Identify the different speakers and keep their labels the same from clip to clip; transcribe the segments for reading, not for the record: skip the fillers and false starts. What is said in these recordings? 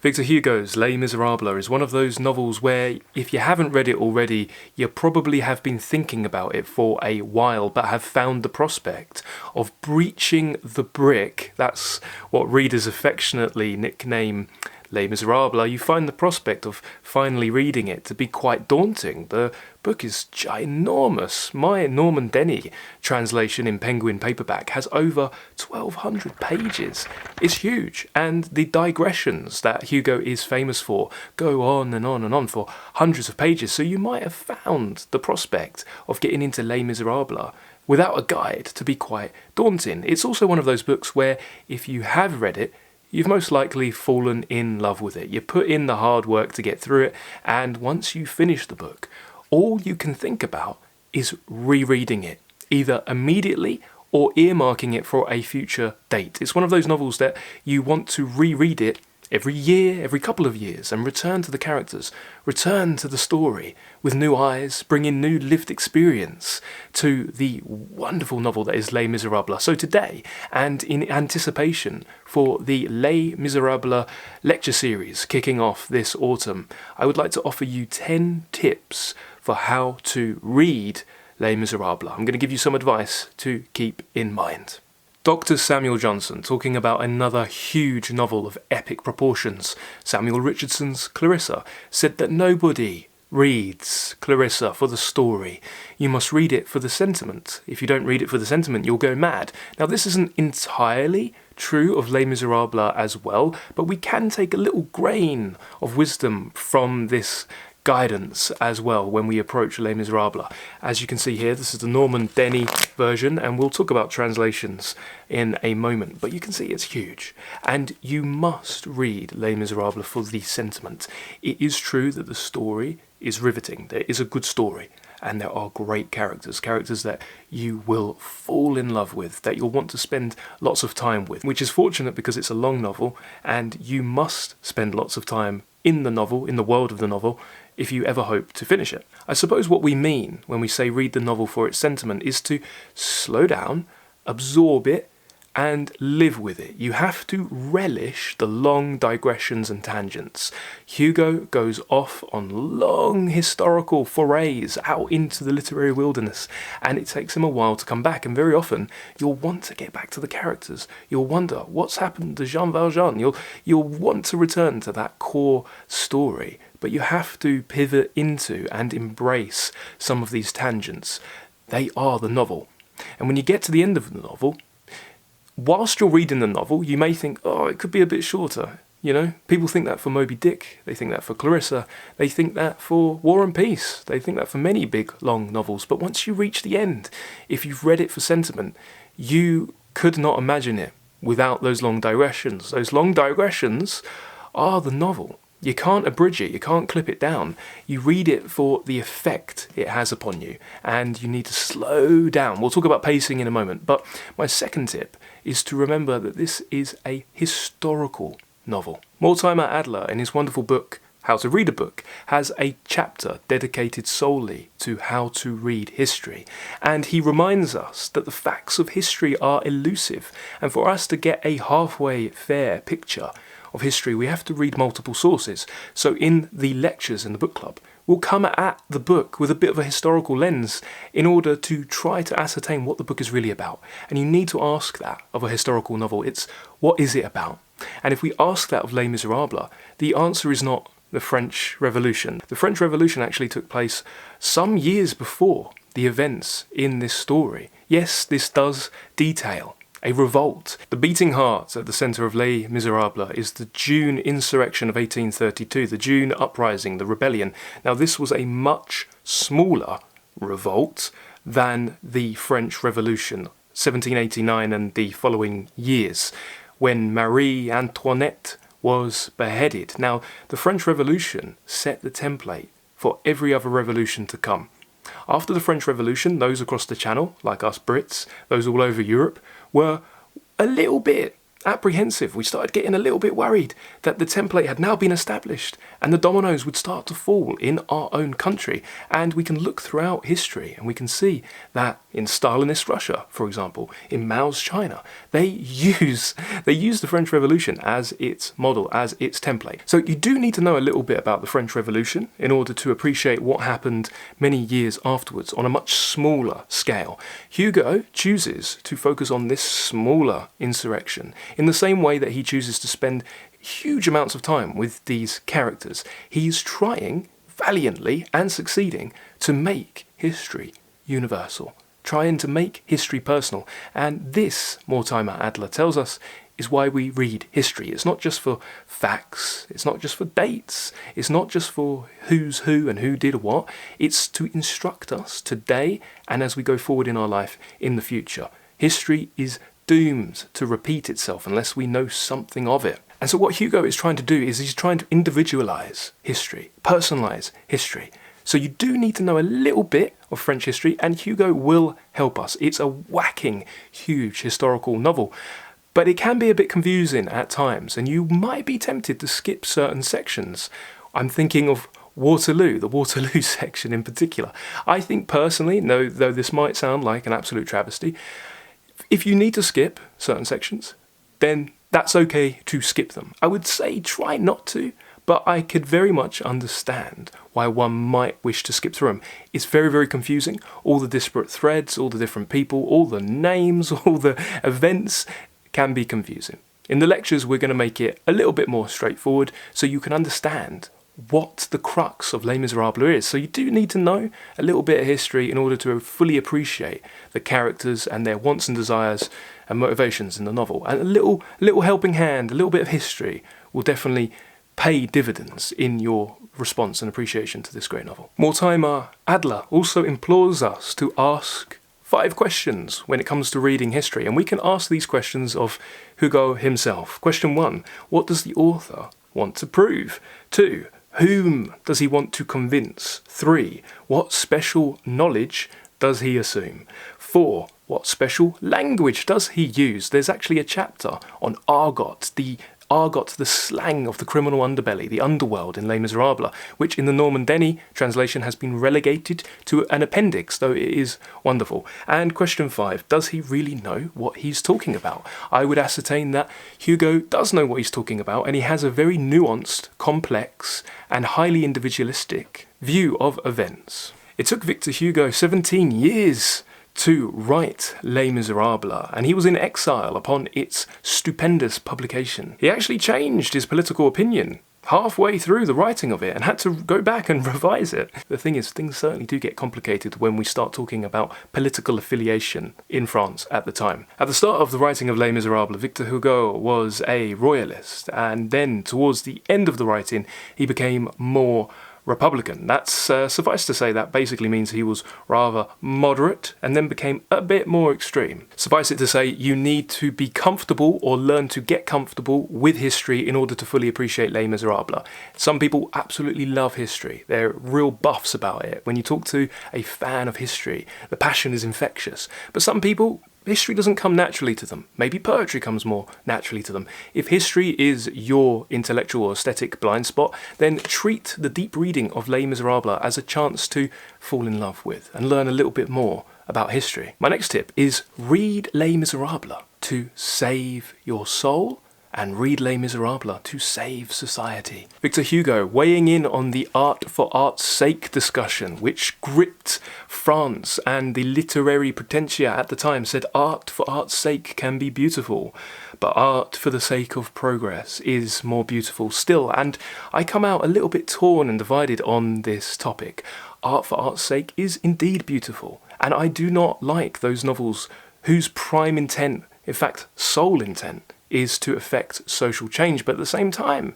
Speaker 1: Victor Hugo's Les Misérables is one of those novels where, if you haven't read it already, you probably have been thinking about it for a while, but have found the prospect of breaching the brick. That's what readers affectionately nickname Les Misérables. You find the prospect of finally reading it to be quite daunting. The book is ginormous. My Norman Denny translation in Penguin paperback has over 1,200 pages. It's huge, and the digressions that Hugo is famous for go on and on and on for hundreds of pages, so you might have found the prospect of getting into Les Misérables without a guide to be quite daunting. It's also one of those books where, if you have read it, you've most likely fallen in love with it. You put in the hard work to get through it, and once you finish the book, all you can think about is rereading it, either immediately or earmarking it for a future date. It's one of those novels that you want to reread it every year, every couple of years, and return to the characters, return to the story with new eyes, bring in new lived experience to the wonderful novel that is Les Misérables. So today, and in anticipation for the Les Misérables lecture series kicking off this autumn, I would like to offer you 10 tips for how to read Les Misérables. I'm going to give you some advice to keep in mind. Dr. Samuel Johnson, talking about another huge novel of epic proportions, Samuel Richardson's Clarissa, said that nobody reads Clarissa for the story. You must read it for the sentiment. If you don't read it for the sentiment, you'll go mad. Now, this isn't entirely true of Les Misérables as well, but we can take a little grain of wisdom from this guidance as well when we approach Les Misérables. As you can see here, this is the Norman Denny version, and we'll talk about translations in a moment, but you can see it's huge, and you must read Les Misérables for the sentiment. It is true that the story is riveting. There is a good story, and there are great characters that you will fall in love with, that you'll want to spend lots of time with, which is fortunate because it's a long novel, and you must spend lots of time in the novel, in the world of the novel, if you ever hope to finish it. I suppose what we mean when we say read the novel for its sentiment is to slow down, absorb it, and live with it. You have to relish the long digressions and tangents. Hugo goes off on long historical forays out into the literary wilderness, and it takes him a while to come back, and very often you'll want to get back to the characters. You'll wonder what's happened to Jean Valjean. You'll want to return to that core story, but you have to pivot into and embrace some of these tangents. They are the novel. And when you get to the end of the novel, whilst you're reading the novel, you may think, oh, it could be a bit shorter. You know, people think that for Moby Dick, they think that for Clarissa, they think that for War and Peace, they think that for many big, long novels. But once you reach the end, if you've read it for sentiment, you could not imagine it without those long digressions. Those long digressions are the novel. You can't abridge it, you can't clip it down. You read it for the effect it has upon you, and you need to slow down. We'll talk about pacing in a moment, but my second tip is to remember that this is a historical novel. Mortimer Adler, in his wonderful book, How to Read a Book, has a chapter dedicated solely to how to read history, and he reminds us that the facts of history are elusive, and for us to get a halfway fair picture of history, we have to read multiple sources. So in the lectures in the book club, we'll come at the book with a bit of a historical lens in order to try to ascertain what the book is really about. And you need to ask that of a historical novel. It's, what is it about? And if we ask that of Les Misérables, the answer is not the French Revolution. The French Revolution actually took place some years before the events in this story. Yes, this does detail a revolt. The beating heart at the centre of Les Misérables is the June insurrection of 1832, the June uprising, the rebellion. Now, this was a much smaller revolt than the French Revolution, 1789 and the following years, when Marie Antoinette was beheaded. Now, the French Revolution set the template for every other revolution to come. After the French Revolution, those across the Channel, like us Brits, those all over Europe, were a little bit apprehensive. We started getting a little bit worried that the template had now been established and the dominoes would start to fall in our own country. And we can look throughout history and we can see that in Stalinist Russia, for example, in Mao's China, they use the French Revolution as its model, as its template. So you do need to know a little bit about the French Revolution in order to appreciate what happened many years afterwards on a much smaller scale. Hugo chooses to focus on this smaller insurrection in the same way that he chooses to spend huge amounts of time with these characters. He's trying valiantly and succeeding to make history universal, trying to make history personal. And this, Mortimer Adler tells us, is why we read history. It's not just for facts, it's not just for dates, it's not just for who's who and who did what. It's to instruct us today and as we go forward in our life in the future. History is doomed to repeat itself unless we know something of it. And so what Hugo is trying to do is he's trying to individualize history, personalize history. So you do need to know a little bit of French history, and Hugo will help us. It's a whacking, huge historical novel, but it can be a bit confusing at times, and you might be tempted to skip certain sections. I'm thinking of Waterloo, the Waterloo section in particular. I think personally, though this might sound like an absolute travesty, if you need to skip certain sections, then that's okay to skip them. I would say try not to, but I could very much understand why one might wish to skip through them. It's very, very confusing. All the disparate threads, all the different people, all the names, all the events can be confusing. In the lectures, we're going to make it a little bit more straightforward so you can understand what the crux of Les Misérables is. So you do need to know a little bit of history in order to fully appreciate the characters and their wants and desires and motivations in the novel. And a little helping hand, a little bit of history will definitely pay dividends in your response and appreciation to this great novel. Mortimer Adler also implores us to ask 5 questions when it comes to reading history, and we can ask these questions of Hugo himself. Question 1, what does the author want to prove? 2, whom does he want to convince? 3, what special knowledge does he assume? 4, what special language does he use? There's actually a chapter on argot, the slang of the criminal underbelly, the underworld in Les Misérables, which in the Norman Denny translation has been relegated to an appendix, though it is wonderful. And question 5, does he really know what he's talking about? I would ascertain that Hugo does know what he's talking about, and he has a very nuanced, complex, and highly individualistic view of events. It took Victor Hugo 17 years to write Les Misérables, and he was in exile upon its stupendous publication. He actually changed his political opinion halfway through the writing of it and had to go back and revise it. The thing is, things certainly do get complicated when we start talking about political affiliation in France at the time. At the start of the writing of Les Misérables, Victor Hugo was a royalist, and then towards the end of the writing, he became more Republican. That's suffice to say that basically means he was rather moderate and then became a bit more extreme. Suffice it to say, you need to be comfortable or learn to get comfortable with history in order to fully appreciate Les Misérables. Some people absolutely love history. They're real buffs about it. When you talk to a fan of history, the passion is infectious. But some people, history doesn't come naturally to them. Maybe poetry comes more naturally to them. If history is your intellectual or aesthetic blind spot, then treat the deep reading of Les Misérables as a chance to fall in love with and learn a little bit more about history. My next tip is read Les Misérables to save your soul, and read Les Misérables to save society. Victor Hugo, weighing in on the art for art's sake discussion, which gripped France and the literary potentia at the time, said art for art's sake can be beautiful, but art for the sake of progress is more beautiful still. And I come out a little bit torn and divided on this topic. Art for art's sake is indeed beautiful, and I do not like those novels whose prime intent, in fact sole intent, is to effect social change. But at the same time,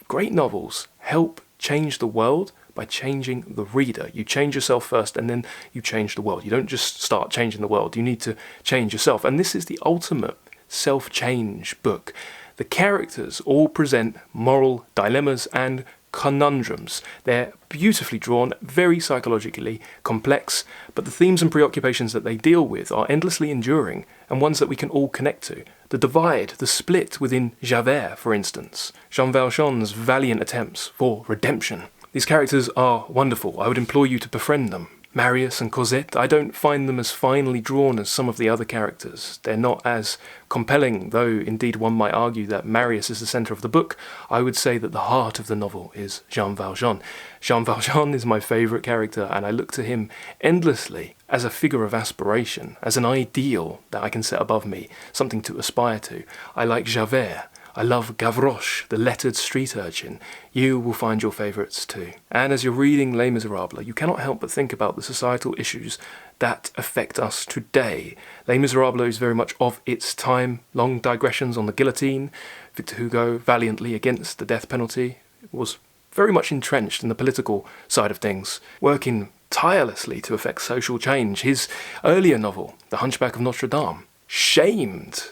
Speaker 1: great novels help change the world by changing the reader. You change yourself first and then you change the world. You don't just start changing the world, you need to change yourself. And this is the ultimate self-change book. The characters all present moral dilemmas and conundrums. They're beautifully drawn, very psychologically complex, but the themes and preoccupations that they deal with are endlessly enduring and ones that we can all connect to. The divide, the split within Javert, for instance. Jean Valjean's valiant attempts for redemption. These characters are wonderful. I would implore you to befriend them. Marius and Cosette, I don't find them as finely drawn as some of the other characters. They're not as compelling, though indeed one might argue that Marius is the centre of the book. I would say that the heart of the novel is Jean Valjean. Jean Valjean is my favourite character, and I look to him endlessly as a figure of aspiration, as an ideal that I can set above me, something to aspire to. I like Javert. I love Gavroche, the lettered street urchin. You will find your favourites too. And as you're reading Les Misérables, you cannot help but think about the societal issues that affect us today. Les Misérables is very much of its time. Long digressions on the guillotine. Victor Hugo, valiantly against the death penalty, was very much entrenched in the political side of things, working tirelessly to effect social change. His earlier novel, The Hunchback of Notre Dame, shamed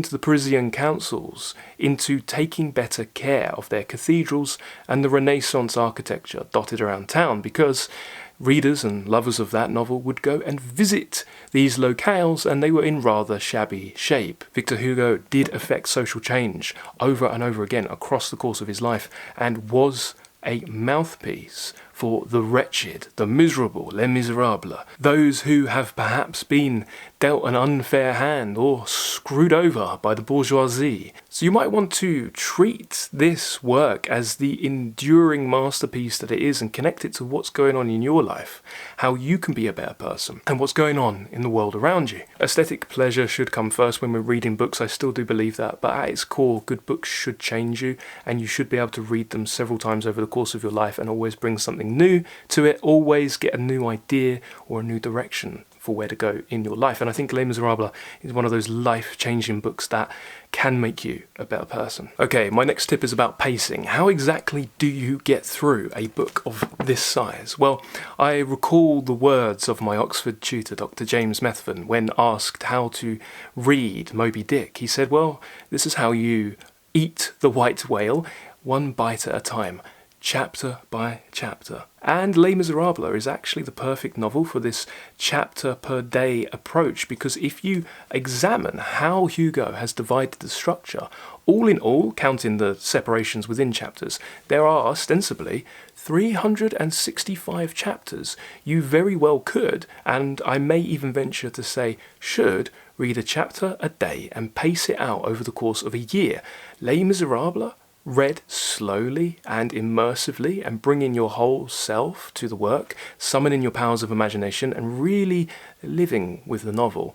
Speaker 1: the Parisian councils into taking better care of their cathedrals and the Renaissance architecture dotted around town, because readers and lovers of that novel would go and visit these locales and they were in rather shabby shape. Victor Hugo did effect social change over and over again across the course of his life and was a mouthpiece for the wretched, the miserable, les misérables, those who have perhaps been dealt an unfair hand or screwed over by the bourgeoisie. So you might want to treat this work as the enduring masterpiece that it is and connect it to what's going on in your life, how you can be a better person, and what's going on in the world around you. Aesthetic pleasure should come first when we're reading books. I still do believe that, but at its core, good books should change you, and you should be able to read them several times over the course of your life and always bring something new to it, always get a new idea or a new direction for where to go in your life. And I think Les Misérables is one of those life-changing books that can make you a better person. Okay, my next tip is about pacing. How exactly do you get through a book of this size? Well, I recall the words of my Oxford tutor, Dr. James Methven, when asked how to read Moby Dick. He said, well, this is how you eat the white whale, one bite at a time, chapter by chapter. And Les Misérables is actually the perfect novel for this chapter per day approach, because if you examine how Hugo has divided the structure, all in all, counting the separations within chapters, there are ostensibly 365 chapters. You very well could, and I may even venture to say should, read a chapter a day and pace it out over the course of a year. Les Misérables, read slowly and immersively and bringing your whole self to the work, summoning your powers of imagination and really living with the novel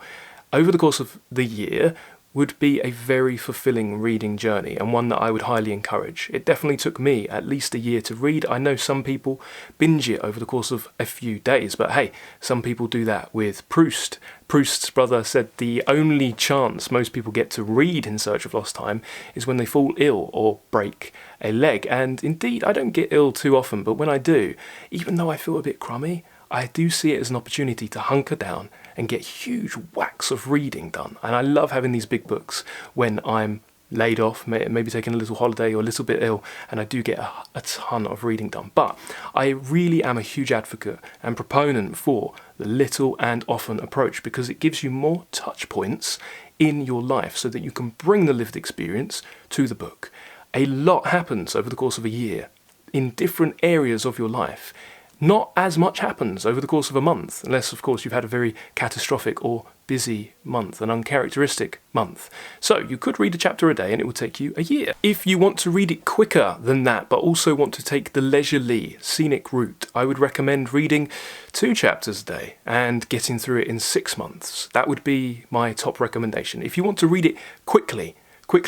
Speaker 1: over the course of the year would be a very fulfilling reading journey, and one that I would highly encourage. It definitely took me at least a year to read. I know some people binge it over the course of a few days, but hey, some people do that with Proust. Proust's brother said the only chance most people get to read In Search of Lost Time is when they fall ill or break a leg. And indeed, I don't get ill too often, but when I do, even though I feel a bit crummy, I do see it as an opportunity to hunker down and get huge whacks of reading done. And I love having these big books when I'm laid off, maybe taking a little holiday or a little bit ill, and I do get a ton of reading done. But I really am a huge advocate and proponent for the little and often approach, because it gives you more touch points in your life so that you can bring the lived experience to the book. A lot happens over the course of a year in different areas of your life. Not as much happens over the course of a month, unless, of course, you've had a very catastrophic or busy month, an uncharacteristic month. So you could read a chapter a day and it would take you a year. If you want to read it quicker than that, but also want to take the leisurely, scenic route, I would recommend reading 2 chapters a day and getting through it in 6 months. That would be my top recommendation. If you want to read it quickly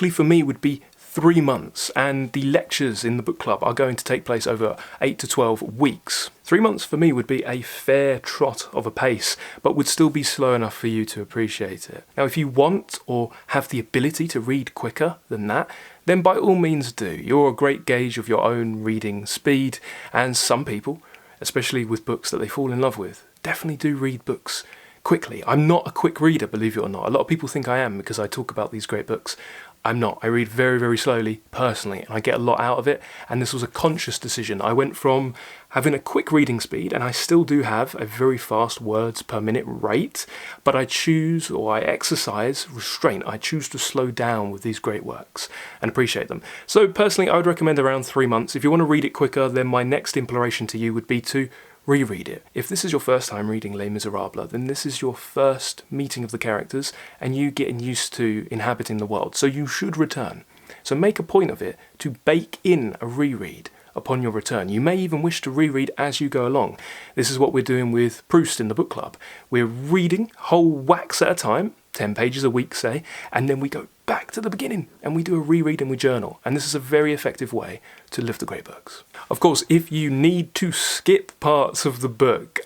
Speaker 1: for me would be 3 months, and the lectures in the book club are going to take place over 8 to 12 weeks. 3 months for me would be a fair trot of a pace, but would still be slow enough for you to appreciate it. Now, if you want or have the ability to read quicker than that, then by all means do. You're a great gauge of your own reading speed, and some people, especially with books that they fall in love with, definitely do read books quickly. I'm not a quick reader, believe it or not. A lot of people think I am because I talk about these great books. I'm not. I read very, very slowly, personally, and I get a lot out of it, and this was a conscious decision. I went from having a quick reading speed, and I still do have a very fast words per minute rate, but I choose, or I exercise restraint. I choose to slow down with these great works and appreciate them. So personally, I would recommend around 3 months. If you want to read it quicker, then my next imploration to you would be to reread it. If this is your first time reading Les Misérables, then this is your first meeting of the characters and you getting used to inhabiting the world, so you should return. So make a point of it to bake in a reread upon your return. You may even wish to reread as you go along. This is what we're doing with Proust in the book club. We're reading whole whacks at a time, 10 pages a week say, and then we go back to the beginning and we do a reread and we journal. And this is a very effective way to live the great books. Of course, if you need to skip parts of the book,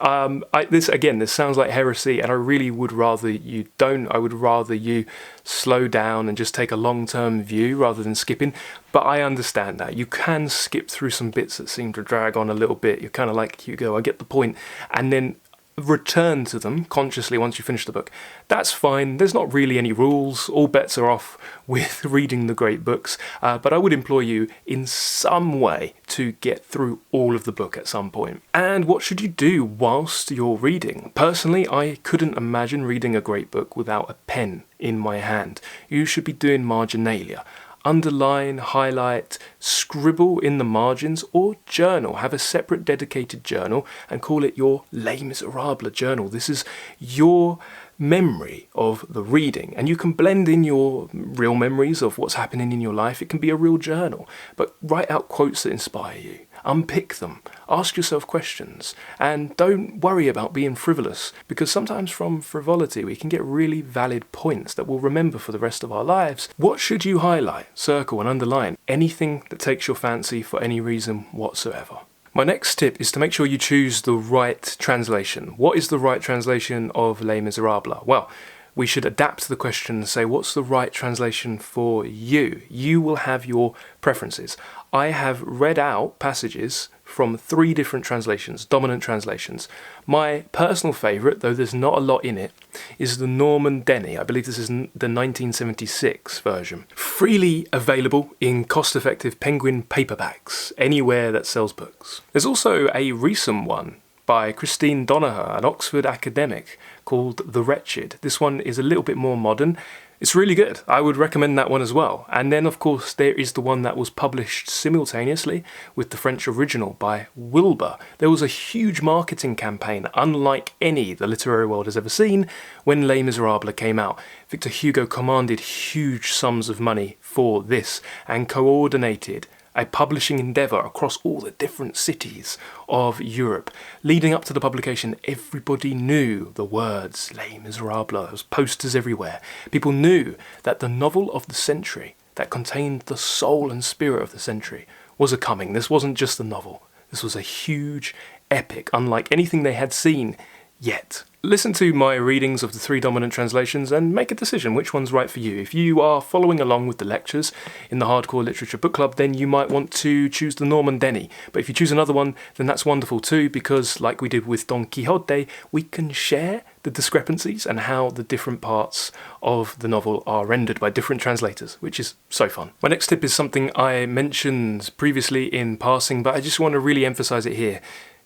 Speaker 1: this sounds like heresy, and I really would rather you don't. I would rather you slow down and just take a long-term view rather than skipping. But I understand that. You can skip through some bits that seem to drag on a little bit. You're kind of like Hugo, I get the point. And then return to them consciously once you finish the book. That's fine. There's not really any rules. All bets are off with reading the great books. But I would implore you in some way to get through all of the book at some point. And what should you do whilst you're reading? Personally, I couldn't imagine reading a great book without a pen in my hand. You should be doing marginalia. Underline, highlight, scribble in the margins, or journal. Have a separate dedicated journal and call it your Les Misérables journal. This is your memory of the reading, and you can blend in your real memories of what's happening in your life. It can be a real journal, but write out quotes that inspire you. Unpick them, ask yourself questions, and don't worry about being frivolous, because sometimes from frivolity we can get really valid points that we'll remember for the rest of our lives. What should you highlight, circle and underline? Anything that takes your fancy for any reason whatsoever. My next tip is to make sure you choose the right translation. What is the right translation of Les Misérables? Well, we should adapt to the question and say, what's the right translation for you? You will have your preferences. I have read out passages from 3 different translations, dominant translations. My personal favourite, though there's not a lot in it, is the Norman Denny. I believe this is the 1976 version. Freely available in cost-effective Penguin paperbacks, anywhere that sells books. There's also a recent one by Christine Donaher, an Oxford academic, called The Wretched. This one is a little bit more modern. It's really good. I would recommend that one as well. And then, of course, there is the one that was published simultaneously with the French original by Wilbur. There was a huge marketing campaign, unlike any the literary world has ever seen, when Les Misérables came out. Victor Hugo commanded huge sums of money for this and coordinated a publishing endeavour across all the different cities of Europe. Leading up to the publication, everybody knew the words Les Misérables. There was posters everywhere. People knew that the novel of the century that contained the soul and spirit of the century was a-coming. This wasn't just a novel. This was a huge epic, unlike anything they had seen yet. Listen to my readings of the 3 dominant translations and make a decision which one's right for you. If you are following along with the lectures in the Hardcore Literature Book Club, then you might want to choose the Norman Denny. But if you choose another one, then that's wonderful too, because like we did with Don Quixote, we can share the discrepancies and how the different parts of the novel are rendered by different translators, which is so fun. My next tip is something I mentioned previously in passing, but I just want to really emphasize it here.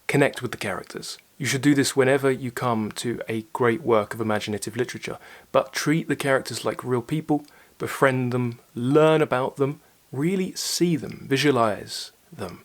Speaker 1: Connect with the characters. You should do this whenever you come to a great work of imaginative literature, but treat the characters like real people, befriend them, learn about them, really see them, visualize them,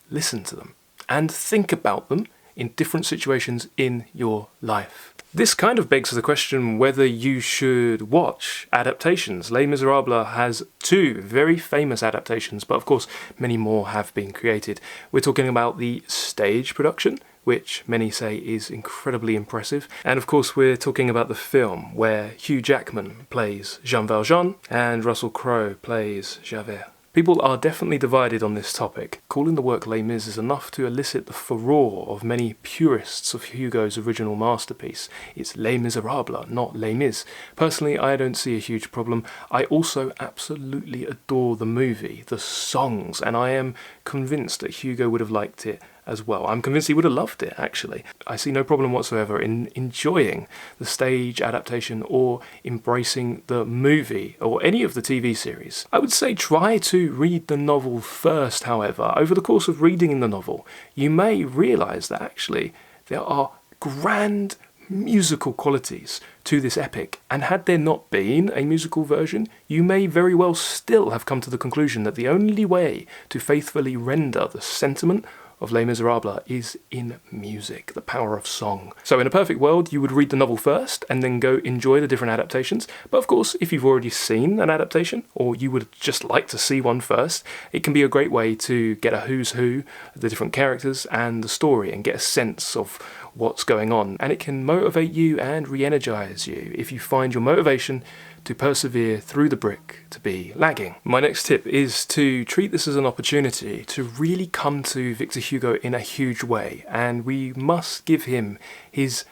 Speaker 1: listen to them, and think about them in different situations in your life. This kind of begs the question whether you should watch adaptations. Les Misérables has 2 very famous adaptations, but of course many more have been created. We're talking about the stage production, which many say is incredibly impressive. And of course we're talking about the film, where Hugh Jackman plays Jean Valjean and Russell Crowe plays Javert. People are definitely divided on this topic. Calling the work Les Mis is enough to elicit the furore of many purists of Hugo's original masterpiece. It's Les Misérables, not Les Mis. Personally, I don't see a huge problem. I also absolutely adore the movie, the songs, and I am convinced that Hugo would have liked it as well. I'm convinced he would have loved it, actually. I see no problem whatsoever in enjoying the stage adaptation or embracing the movie or any of the TV series. I would say try to read the novel first, however. Over the course of reading the novel, you may realise that actually there are grand musical qualities to this epic, and had there not been a musical version, you may very well still have come to the conclusion that the only way to faithfully render the sentiment of Les Misérables is in music, the power of song. So in a perfect world, you would read the novel first and then go enjoy the different adaptations. But of course, if you've already seen an adaptation, or you would just like to see one first, it can be a great way to get a who's who of the different characters and the story and get a sense of what's going on. And it can motivate you and re-energize you if you find your motivation to persevere through the brick to be lagging. My next tip is to treat this as an opportunity to really come to Victor Hugo in a huge way, and we must give him his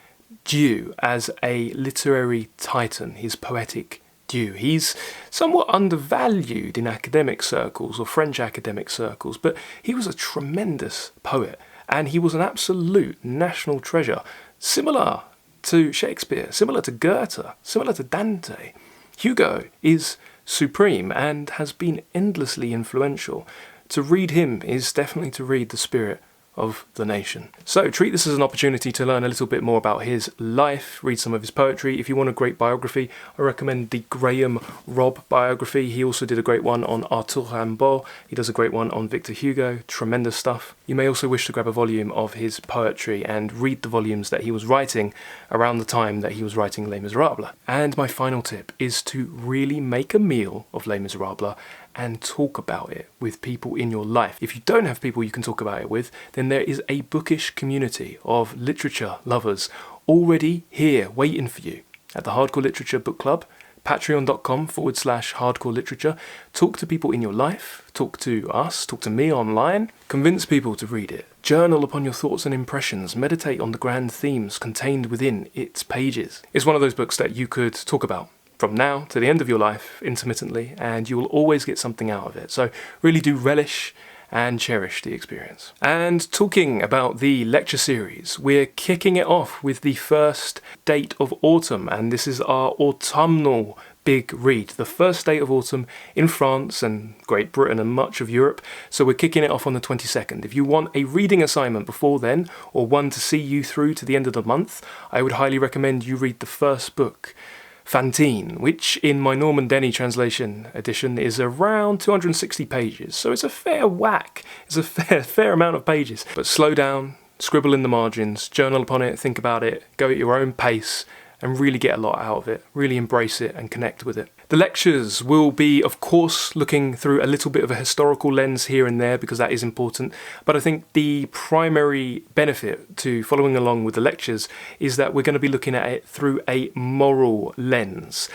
Speaker 1: due as a literary titan, his poetic due. He's somewhat undervalued in academic circles or French academic circles, but he was a tremendous poet and he was an absolute national treasure, similar to Shakespeare, similar to Goethe, similar to Dante. Hugo is supreme and has been endlessly influential. To read him is definitely to read the spirit of the nation. So treat this as an opportunity to learn a little bit more about his life, read some of his poetry. If you want a great biography, I recommend the Graham Robb biography. He also did a great one on Arthur Rimbaud. He does a great one on Victor Hugo. Tremendous stuff. You may also wish to grab a volume of his poetry and read the volumes that he was writing around the time that he was writing Les Misérables. And my final tip is to really make a meal of Les Misérables and talk about it with people in your life. If you don't have people you can talk about it with, then there is a bookish community of literature lovers already here waiting for you at the Hardcore Literature Book Club, patreon.com/hardcore literature. Talk to people in your life, talk to us, talk to me online, convince people to read it, journal upon your thoughts and impressions, meditate on the grand themes contained within its pages. It's one of those books that you could talk about from now to the end of your life intermittently, and you will always get something out of it. So really do relish and cherish the experience. And talking about the lecture series, we're kicking it off with the first date of autumn, and this is our autumnal big read, the first date of autumn in France and Great Britain and much of Europe. So we're kicking it off on the 22nd. If you want a reading assignment before then, or one to see you through to the end of the month, I would highly recommend you read the first book, Fantine, which in my Norman Denny translation edition is around 260 pages. So it's a fair whack. It's a fair amount of pages. But slow down, scribble in the margins, journal upon it, think about it, go at your own pace, and really get a lot out of it. Really embrace it and connect with it. The lectures will be, of course, looking through a little bit of a historical lens here and there because that is important. But I think the primary benefit to following along with the lectures is that we're going to be looking at it through a moral lens.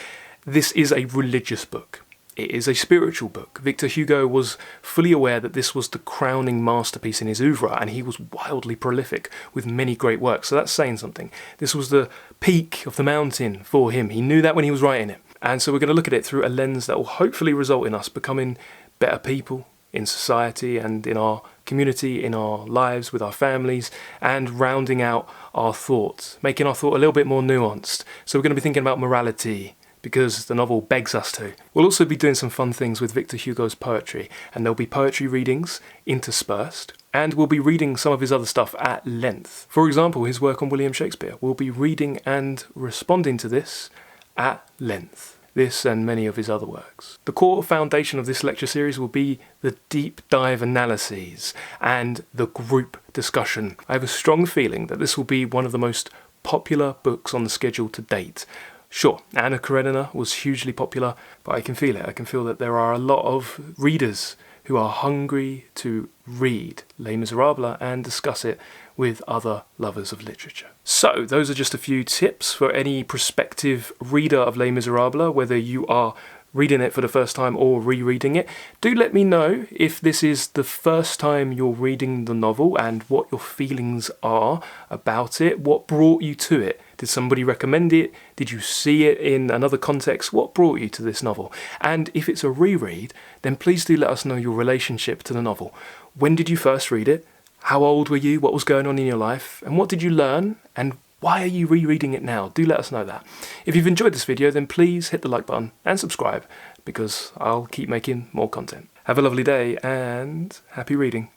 Speaker 1: This is a religious book. It is a spiritual book. Victor Hugo was fully aware that this was the crowning masterpiece in his oeuvre, and he was wildly prolific with many great works. So that's saying something. This was the peak of the mountain for him. He knew that when he was writing it. And so we're going to look at it through a lens that will hopefully result in us becoming better people in society and in our community, in our lives, with our families, and rounding out our thoughts, making our thought a little bit more nuanced. So we're going to be thinking about morality, because the novel begs us to. We'll also be doing some fun things with Victor Hugo's poetry, and there'll be poetry readings interspersed, and we'll be reading some of his other stuff at length. For example, his work on William Shakespeare. We'll be reading and responding to this at length. This and many of his other works. The core foundation of this lecture series will be the deep dive analyses and the group discussion. I have a strong feeling that this will be one of the most popular books on the schedule to date. Sure, Anna Karenina was hugely popular, but I can feel it. I can feel that there are a lot of readers who are hungry to read Les Misérables and discuss it with other lovers of literature. So, those are just a few tips for any prospective reader of Les Misérables, whether you are reading it for the first time or rereading it. Do let me know if this is the first time you're reading the novel and what your feelings are about it. What brought you to it? Did somebody recommend it? Did you see it in another context? What brought you to this novel? And if it's a reread, then please do let us know your relationship to the novel. When did you first read it? How old were you? What was going on in your life? And what did you learn? And why are you rereading it now? Do let us know that. If you've enjoyed this video, then please hit the like button and subscribe, because I'll keep making more content. Have a lovely day and happy reading.